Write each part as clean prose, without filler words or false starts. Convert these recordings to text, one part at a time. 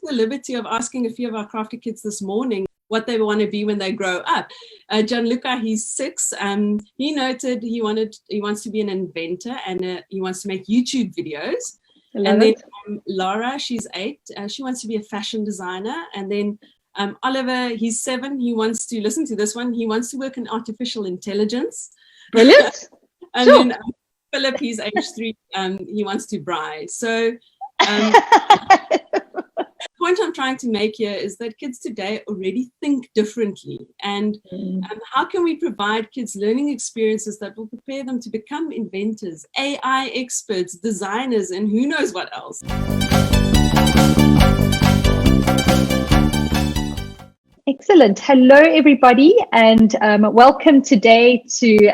the liberty of asking a few of our crafty kids this morning what they want to be when they grow up. Gianluca, he's 6. He noted he wants to be an inventor, and he wants to make YouTube videos. And then Laura, she's 8. She wants to be a fashion designer. And then Oliver, he's 7. He wants to listen to this one. He wants to work in artificial intelligence. Brilliant. And sure. Then Philip, he's age 3. He wants to braai. So the point I'm trying to make here is that kids today already think differently. And how can we provide kids learning experiences that will prepare them to become inventors, AI experts, designers, and who knows what else? Excellent. Hello, everybody, and welcome today to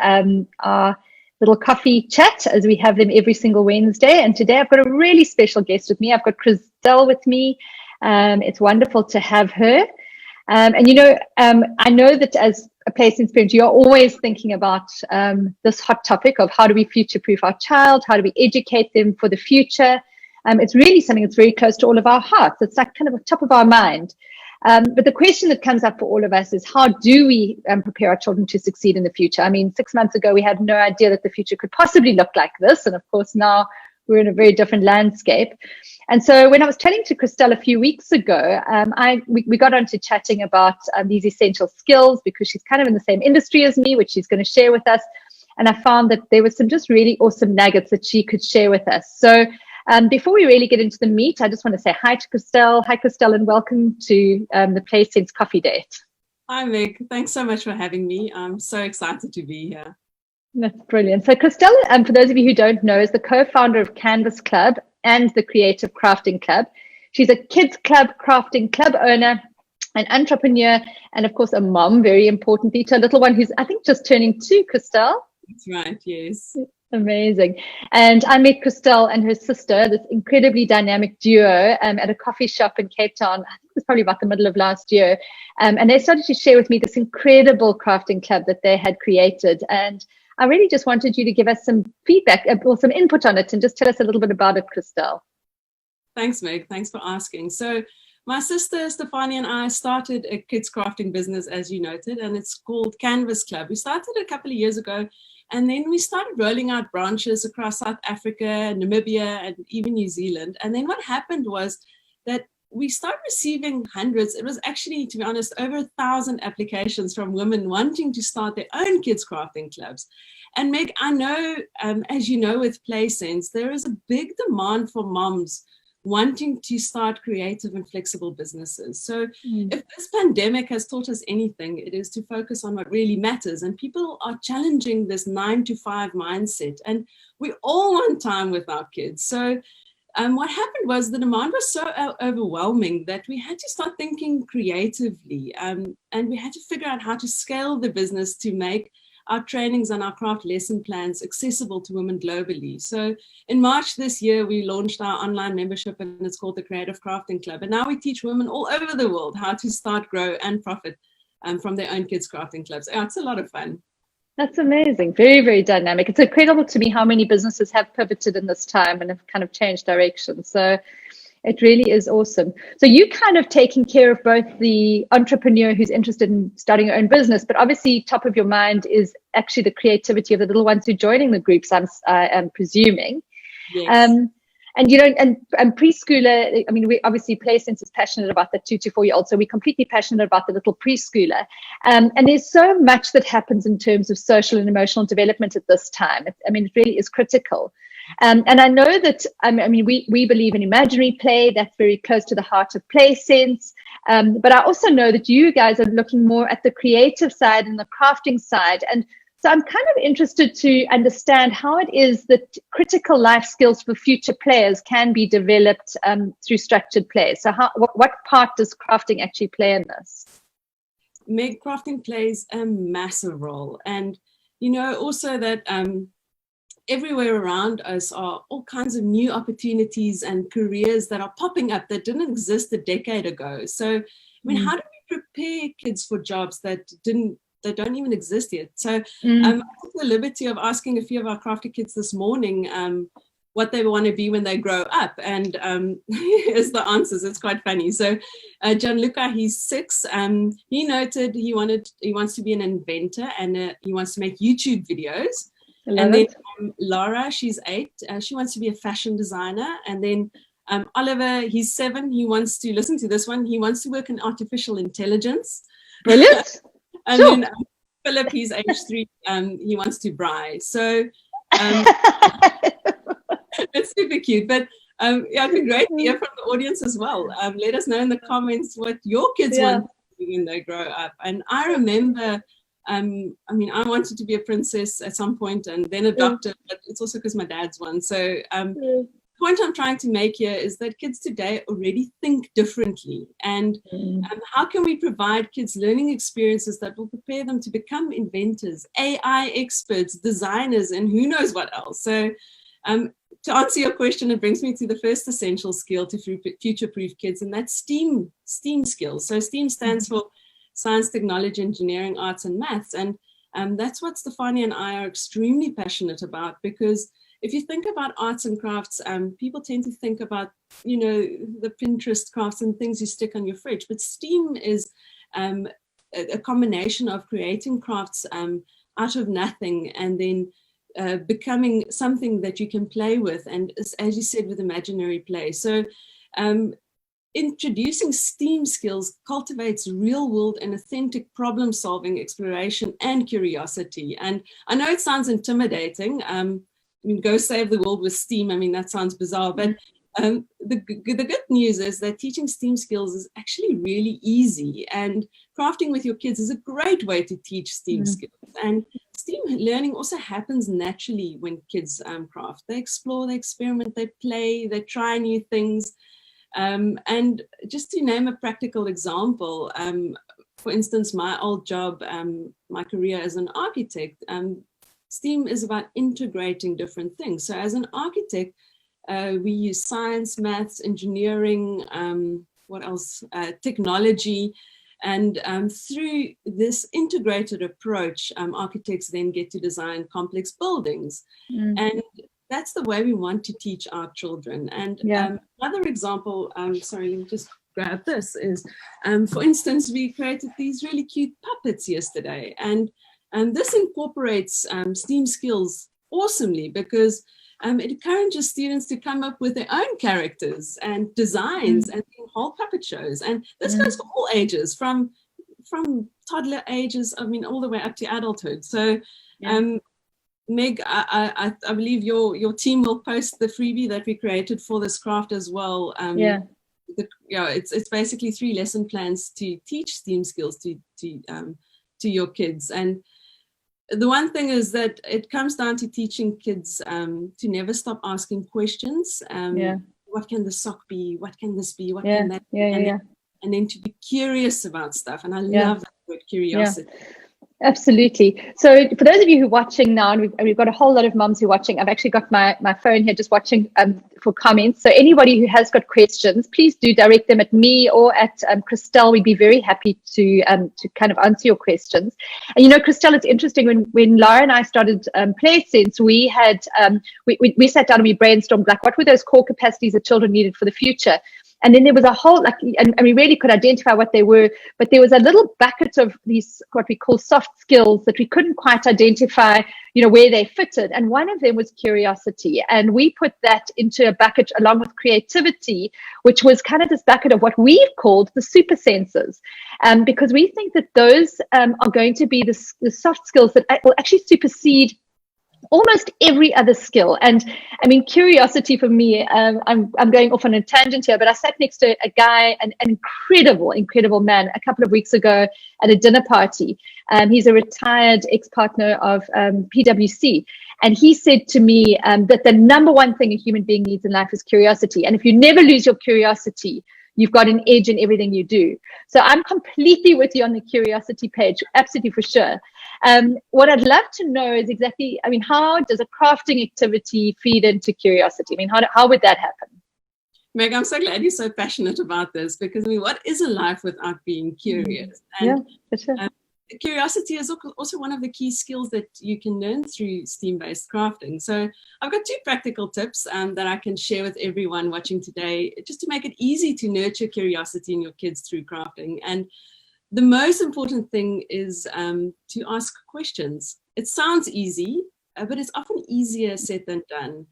our little coffee chat, as we have them every single Wednesday. And today I've got a really special guest with me. I've got Christelle with me. It's wonderful to have her. And you know, I know that as a PlaySense parent, you're always thinking about this hot topic of how do we future-proof our child? How do we educate them for the future? It's really something that's very close to all of our hearts. It's like kind of on top of our mind. But the question that comes up for all of us is, how do we prepare our children to succeed in the future? I mean, 6 months ago, we had no idea that the future could possibly look like this. And of course, now we're in a very different landscape. And so when I was chatting to Christelle a few weeks ago, we got onto chatting about these essential skills, because she's kind of in the same industry as me, which she's going to share with us. And I found that there were some just really awesome nuggets that she could share with us. So before we really get into the meat, I just want to say hi to Christelle. Hi, Christelle, and welcome to the PlaySense Coffee Date. Hi, Meg. Thanks so much for having me. I'm so excited to be here. That's brilliant. So Christelle, for those of you who don't know, is the co-founder of Canvas Club and the Creative Crafting Club. She's a kids club crafting club owner, an entrepreneur, and of course a mom, very importantly, to a little one who's, I think, just turning 2, Christelle. That's right, yes. Amazing. And I met Christelle and her sister, this incredibly dynamic duo, at a coffee shop in Cape Town. I think it was probably about the middle of last year. And they started to share with me this incredible crafting club that they had created. And I really just wanted you to give us some feedback or some input on it and just tell us a little bit about it, Christelle. Thanks, Meg. Thanks for asking. So my sister, Stefania, and I started a kids crafting business, as you noted, and it's called Canvas Club. We started a couple of years ago, and then we started rolling out branches across South Africa, Namibia, and even New Zealand. And then what happened was that we started receiving hundreds. It was actually, to be honest, over 1,000 applications from women wanting to start their own kids crafting clubs. And Meg, I know, as you know, with PlaySense, there is a big demand for moms wanting to start creative and flexible businesses. So if this pandemic has taught us anything, it is to focus on what really matters. And people are challenging this 9-to-5 mindset. And we all want time with our kids. So what happened was the demand was so overwhelming that we had to start thinking creatively, and we had to figure out how to scale the business to make our trainings and our craft lesson plans accessible to women globally. So in March this year, we launched our online membership, and it's called the Creative Crafting Club. And now we teach women all over the world how to start, grow, and profit from their own kids crafting clubs. Yeah, it's a lot of fun. That's amazing. Very, very dynamic. It's incredible to me how many businesses have pivoted in this time and have kind of changed direction. So it really is awesome. So you kind of taking care of both the entrepreneur who's interested in starting your own business, but obviously top of your mind is actually the creativity of the little ones who are joining the groups, I'm presuming. Yes. And you know, and preschooler, I mean, we obviously PlaySense is passionate about the 2 to 4 year old, so we're completely passionate about the little preschooler. And there's so much that happens in terms of social and emotional development at this time. It really is critical. And I know that, we believe in imaginary play. That's very close to the heart of PlaySense. But I also know that you guys are looking more at the creative side and the crafting side. And so I'm kind of interested to understand how it is that critical life skills for future players can be developed through structured play. So what part does crafting actually play in this? Meg, crafting plays a massive role. And, you know, also that everywhere around us are all kinds of new opportunities and careers that are popping up that didn't exist a decade ago. So, I mean, how do we prepare kids for jobs that don't even exist yet? So I took the liberty of asking a few of our crafty kids this morning what they want to be when they grow up. And here's the answers. It's quite funny. So Gianluca, he's 6. He noted he wants to be an inventor, and he wants to make YouTube videos. And then Laura, she's 8. She wants to be a fashion designer. And then Oliver, he's 7. He wants to, listen to this one, he wants to work in artificial intelligence. Brilliant. And sure. Then Philip, he's age 3. He wants to braai. So it's super cute. But yeah, it'd be great to hear from the audience as well. Let us know in the comments what your kids want to be when they grow up. And I remember, I mean, I wanted to be a princess at some point and then a doctor, but it's also because my dad's one. So the point I'm trying to make here is that kids today already think differently. And how can we provide kids learning experiences that will prepare them to become inventors, AI experts, designers, and who knows what else? So to answer your question, it brings me to the first essential skill to future-proof kids, and that's STEAM skills. So STEAM stands for science, technology, engineering, arts, and maths. And that's what Stefania and I are extremely passionate about, because if you think about arts and crafts, people tend to think about, you know, the Pinterest crafts and things you stick on your fridge. But STEAM is a combination of creating crafts out of nothing and then becoming something that you can play with, and as you said, with imaginary play. So introducing STEAM skills cultivates real-world and authentic problem-solving, exploration, and curiosity. And I know it sounds intimidating. I mean, go save the world with STEAM. I mean, that sounds bizarre, but the good news is that teaching STEAM skills is actually really easy, and crafting with your kids is a great way to teach STEAM skills. And STEAM learning also happens naturally when kids craft. They explore, they experiment, they play, they try new things. And just to name a practical example, for instance, my old job, my career as an architect, STEAM is about integrating different things. So as an architect, we use science, maths, engineering, what else? Technology. And through this integrated approach, architects then get to design complex buildings. And that's the way we want to teach our children. And another example, sorry, let me just grab this, is, for instance, we created these really cute puppets yesterday. And this incorporates STEAM skills awesomely, because it encourages students to come up with their own characters and designs and whole puppet shows. And this goes for all ages, from toddler ages, I mean, all the way up to adulthood. So Meg, I believe your team will post the freebie that we created for this craft as well. It's basically 3 lesson plans to teach STEAM skills to your kids. And the one thing is that it comes down to teaching kids to never stop asking questions. What can the sock be? What can this be? What can that be? And then to be curious about stuff. And I love that word, curiosity. Absolutely. So for those of you who are watching now, and we've got a whole lot of moms who are watching, I've actually got my phone here just watching for comments. So anybody who has got questions, please do direct them at me or at Christelle. We'd be very happy to kind of answer your questions. And, you know, Christelle, it's interesting, when Laura and I started Play Sense, we had we sat down and we brainstormed, like, what were those core capacities that children needed for the future? And then there was a whole, and we really could identify what they were, but there was a little bucket of these, what we call soft skills, that we couldn't quite identify, you know, where they fitted. And one of them was curiosity. And we put that into a bucket along with creativity, which was kind of this bucket of what we've called the super senses. Because we think that those are going to be the soft skills that will actually supersede almost every other skill. And I mean, curiosity for me, I'm going off on a tangent here, but I sat next to a guy, an incredible man, a couple of weeks ago at a dinner party. He's a retired ex-partner of PwC. And he said to me that the number one thing a human being needs in life is curiosity. And if you never lose your curiosity, you've got an edge in everything you do. So I'm completely with you on the curiosity page, absolutely, for sure. What I'd love to know is exactly, I mean, how does a crafting activity feed into curiosity? I mean, how would that happen? Meg, I'm so glad you're so passionate about this, because I mean, what is a life without being curious? And, yeah, for sure. curiosity is also one of the key skills that you can learn through STEAM-based crafting. So I've got 2 practical tips that I can share with everyone watching today, just to make it easy to nurture curiosity in your kids through crafting. And the most important thing is to ask questions. It sounds easy, but it's often easier said than done.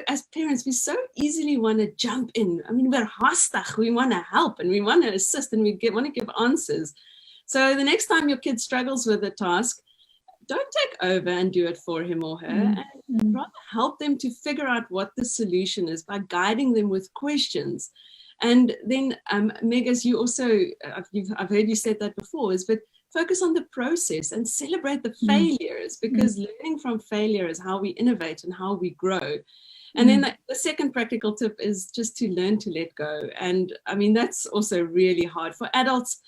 As parents, we so easily want to jump in. I mean, we're hastig, we want to help and we want to assist and we want to give answers. So the next time your kid struggles with a task, don't take over and do it for him or her, and rather help them to figure out what the solution is by guiding them with questions. And then, Meg, as you also, I've heard you said that before, but focus on the process and celebrate the failures, because learning from failure is how we innovate and how we grow. And then the second practical tip is just to learn to let go. And I mean, that's also really hard for adults.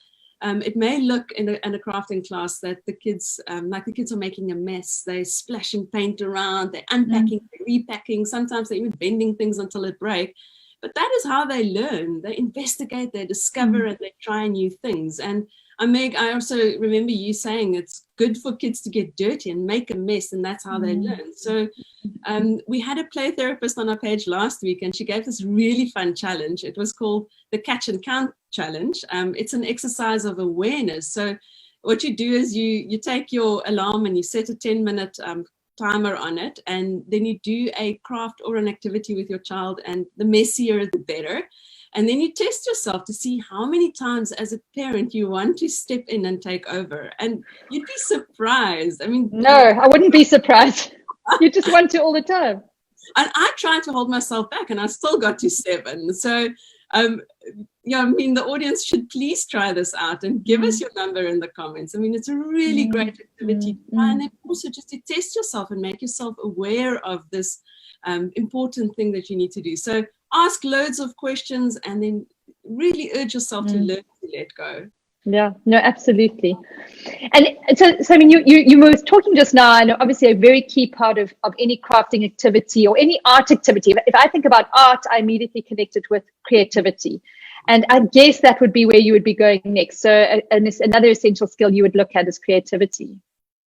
It may look in a crafting class that the kids, like the kids are making a mess. They're splashing paint around, they're unpacking, they're repacking. Sometimes they're even bending things until it breaks. But that is how they learn. They investigate, they discover, and they try new things. And Meg, I also remember you saying it's good for kids to get dirty and make a mess, and that's how they learn. So we had a play therapist on our page last week, and she gave this really fun challenge. It was called the Catch and Count Challenge. It's an exercise of awareness. So what you do is you take your alarm and you set a 10-minute timer on it, and then you do a craft or an activity with your child, and the messier the better. And then you test yourself to see how many times as a parent you want to step in and take over. And you'd be surprised. I mean, no, I wouldn't be surprised. You just want to all the time. And I tried to hold myself back, and I still got to 7. So, yeah, I mean, the audience should please try this out and give us your number in the comments. I mean, it's a really great activity to try, and then also just to test yourself and make yourself aware of this important thing that you need to do. So ask loads of questions, and then really urge yourself to learn to let go. Yeah, no, absolutely. And so I mean, you were talking just now, and obviously a very key part of any crafting activity or any art activity. If I think about art, I immediately connect it with creativity. And I guess that would be where you would be going next. So another essential skill you would look at is creativity.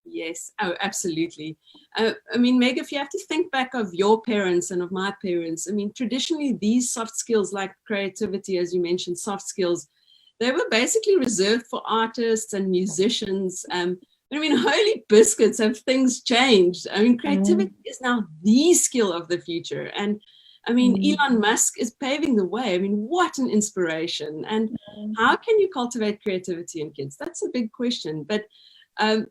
Yes, oh, absolutely. I mean, Meg, if you have to think back of your parents and of my parents, I mean, traditionally these soft skills like creativity, as you mentioned, soft skills, they were basically reserved for artists and musicians. I mean, holy biscuits, have things changed? I mean, creativity is now the skill of the future. And I mean, Elon Musk is paving the way. I mean, what an inspiration. And how can you cultivate creativity in kids? That's a big question. But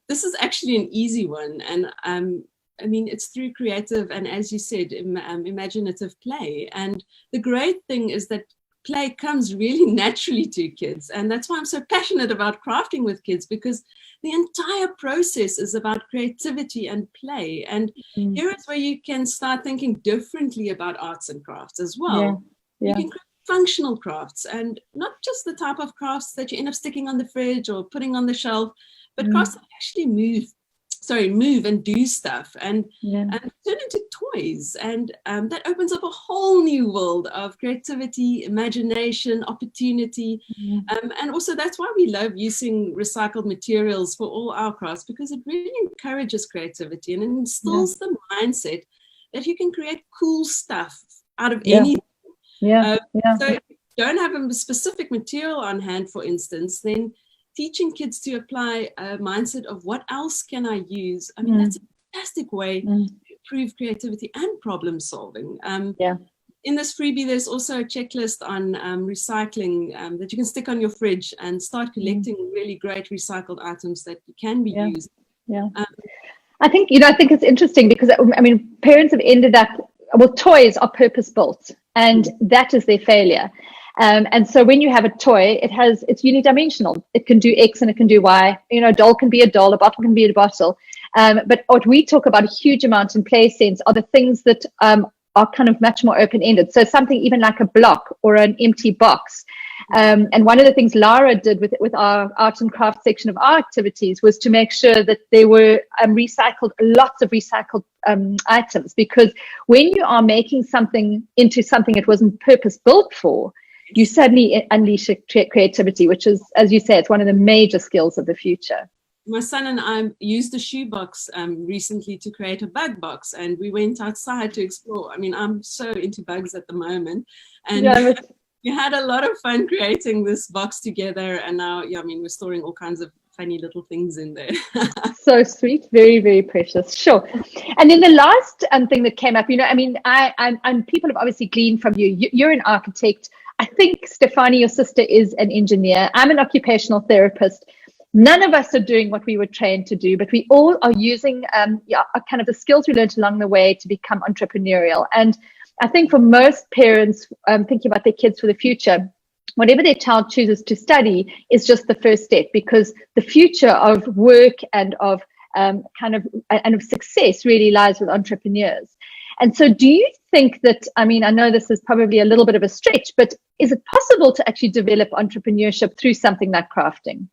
this is actually an easy one. And I mean, it's through creative and, as you said, imaginative play. And the great thing is that play comes really naturally to kids. And that's why I'm so passionate about crafting with kids, because the entire process is about creativity and play. And here is where you can start thinking differently about arts and crafts as well. You can create functional crafts, and not just the type of crafts that you end up sticking on the fridge or putting on the shelf, but crafts that actually move and do stuff and turn into toys. And that opens up a whole new world of creativity, imagination, opportunity. And also that's why we love using recycled materials for all our crafts, because it really encourages creativity and it instills the mindset that you can create cool stuff out of anything. So if you don't have a specific material on hand, for instance, then teaching kids to apply a mindset of what else can I use? I mean, that's a fantastic way to improve creativity and problem solving. In this freebie, there's also a checklist on recycling that you can stick on your fridge and start collecting really great recycled items that can be used. I think it's interesting because, I mean, parents have ended up, well, toys are purpose built, and that is their failure. And so when you have a toy, it's unidimensional. It can do X and it can do Y. You know, a doll can be a doll, a bottle can be a bottle. But what we talk about a huge amount in play sense are the things that are kind of much more open-ended. So something even like a block or an empty box. And one of the things Lara did with our art and craft section of our activities was to make sure that there were lots of recycled items, because when you are making something into something it wasn't purpose built for, you suddenly unleash creativity, which is, as you say, it's one of the major skills of the future. My son and I used a shoebox recently to create a bug box, and we went outside to explore. I mean, I'm so into bugs at the moment, and yeah, we had a lot of fun creating this box together. And now, yeah, I mean, we're storing all kinds of funny little things in there. So sweet, very, very precious. Sure. And then the last thing that came up, you know, I mean, I'm people have obviously gleaned from you. You're an architect. I think Stefanie, your sister, is an engineer. I'm an occupational therapist. None of us are doing what we were trained to do, but we all are using kind of the skills we learned along the way to become entrepreneurial. And I think for most parents thinking about their kids for the future, whatever their child chooses to study is just the first step, because the future of work and of of success really lies with entrepreneurs. And so do you think that, I mean, I know this is probably a little bit of a stretch, but is it possible to actually develop entrepreneurship through something like crafting?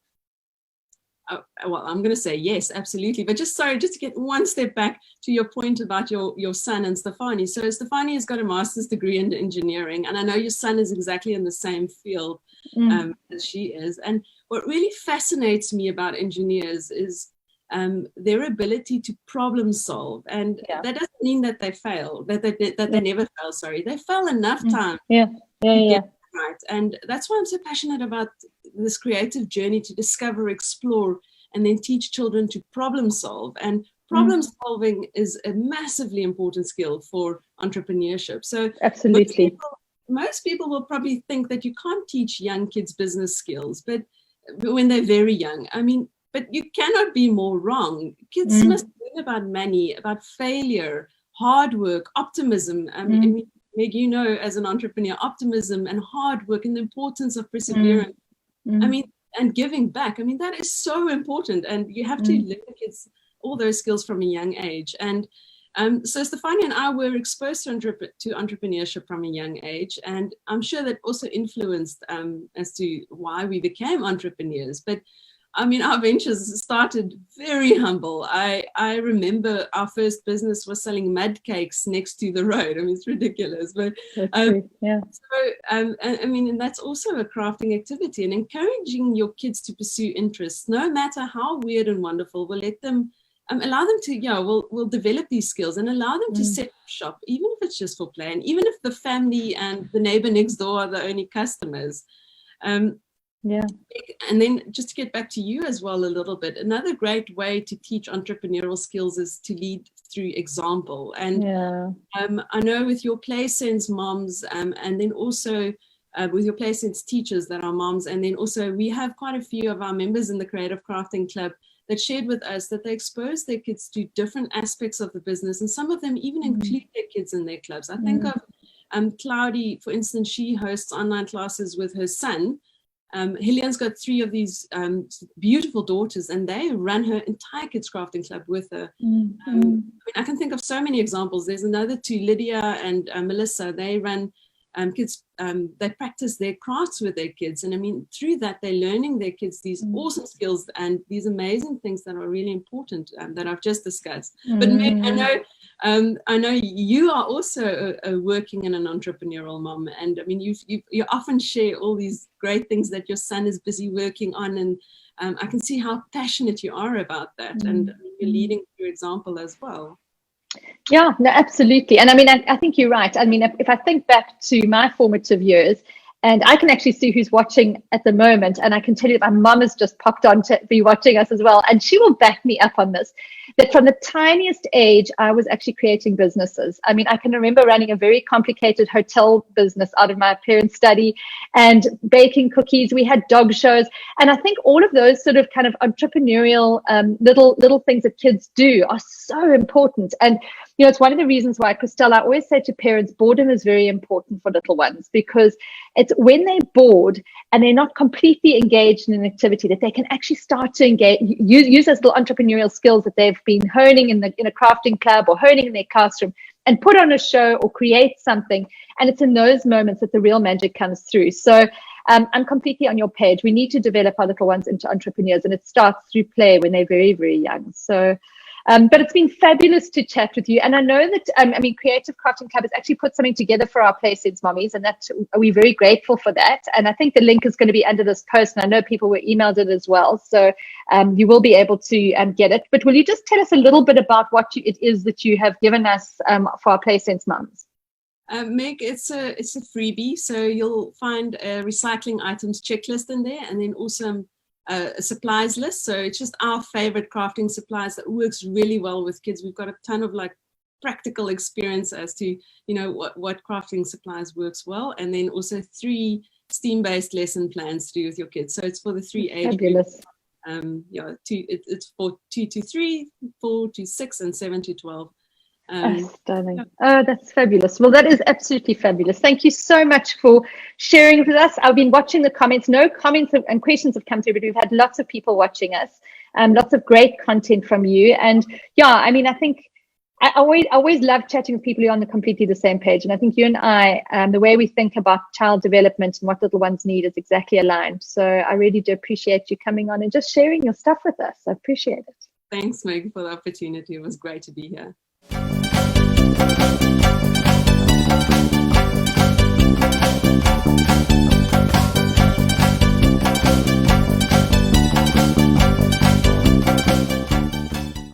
Oh, well, I'm going to say yes, absolutely. But just to get one step back to your point about your son and Stefanie. So Stefanie has got a master's degree in engineering, and I know your son is exactly in the same field as she is. And what really fascinates me about engineers is their ability to problem solve. And that doesn't mean that they fail, that they never fail. Sorry, they fail enough times. Right. And that's why I'm so passionate about this creative journey to discover, explore, and then teach children to problem solve. And problem solving is a massively important skill for entrepreneurship. So absolutely, most people will probably think that you can't teach young kids business skills, but when they're very young, I mean, but you cannot be more wrong. Kids must learn about money, about failure, hard work, optimism. I mean, Meg, you know, as an entrepreneur, optimism and hard work and the importance of perseverance. I mean, and giving back. I mean, that is so important. And you have to learn kids all those skills from a young age. And so Stefanie and I were exposed to entrepreneurship from a young age. And I'm sure that also influenced as to why we became entrepreneurs. But I mean, our ventures started very humble. I remember our first business was selling mud cakes next to the road. I mean, it's ridiculous, but I mean, and that's also a crafting activity, and encouraging your kids to pursue interests, no matter how weird and wonderful. We'll let them allow them to, we'll develop these skills and allow them to set up shop, even if it's just for play, and even if the family and the neighbor next door are the only customers. And then just to get back to you as well a little bit, another great way to teach entrepreneurial skills is to lead through example. And I know with your Play Sense moms, and then also with your Play Sense teachers that are moms, and then also we have quite a few of our members in the Creative Crafting Club that shared with us that they expose their kids to different aspects of the business, and some of them even include their kids in their clubs. I think of Cloudy, for instance. She hosts online classes with her son. Hillian's got 3 of these beautiful daughters, and they run her entire kids crafting club with her. I mean, I can think of so many examples. There's another 2, Lydia and Melissa. They run kids. They practice their crafts with their kids, and I mean, through that, they're learning their kids these awesome skills and these amazing things that are really important that I've just discussed. But Meg, I know you are also working in an entrepreneurial mom, and I mean, you often share all these great things that your son is busy working on, and I can see how passionate you are about that, and you're leading through example as well. Yeah, no, absolutely. And I mean, I think you're right. I mean, if I think back to my formative years, and I can actually see who's watching at the moment, and I can tell you that my mum has just popped on to be watching us as well, and she will back me up on this, that from the tiniest age, I was actually creating businesses. I mean, I can remember running a very complicated hotel business out of my parents' study and baking cookies. We had dog shows. And I think all of those sort of kind of entrepreneurial little things that kids do are so important. And, you know, it's one of the reasons why, Christelle, I always say to parents, boredom is very important for little ones, because it's when they're bored and they're not completely engaged in an activity that they can actually start to use those little entrepreneurial skills that they've been honing in a crafting club or honing in their classroom, and put on a show or create something. And it's in those moments that the real magic comes through. So I'm completely on your page. We need to develop our little ones into entrepreneurs, and it starts through play when they're very, very young. So But it's been fabulous to chat with you. And I know that, Creative Crafting Club has actually put something together for our Play Sense Mommies, and we're very grateful for that. And I think the link is going to be under this post, and I know people were emailed it as well. So you will be able to get it. But will you just tell us a little bit about what it is that you have given us for our Play Sense Moms? Meg, it's a freebie. So you'll find a recycling items checklist in there, and then also a supplies list. So it's just our favorite crafting supplies that works really well with kids. We've got a ton of like practical experience as to, what crafting supplies works well. And then also 3 STEAM-based lesson plans to do with your kids. So it's for the 3 age groups. It's for 2 to 3, 4 to 6, and 7 to 12. Stunning. Oh, that's fabulous. Well, that is absolutely fabulous. Thank you so much for sharing with us. I've been watching the comments. No comments and questions have come through, but we've had lots of people watching us. Lots of great content from you. And I think I always love chatting with people who are on completely the same page. And I think you and I, the way we think about child development and what little ones need is exactly aligned. So I really do appreciate you coming on and just sharing your stuff with us. I appreciate it. Thanks, Meg, for the opportunity. It was great to be here.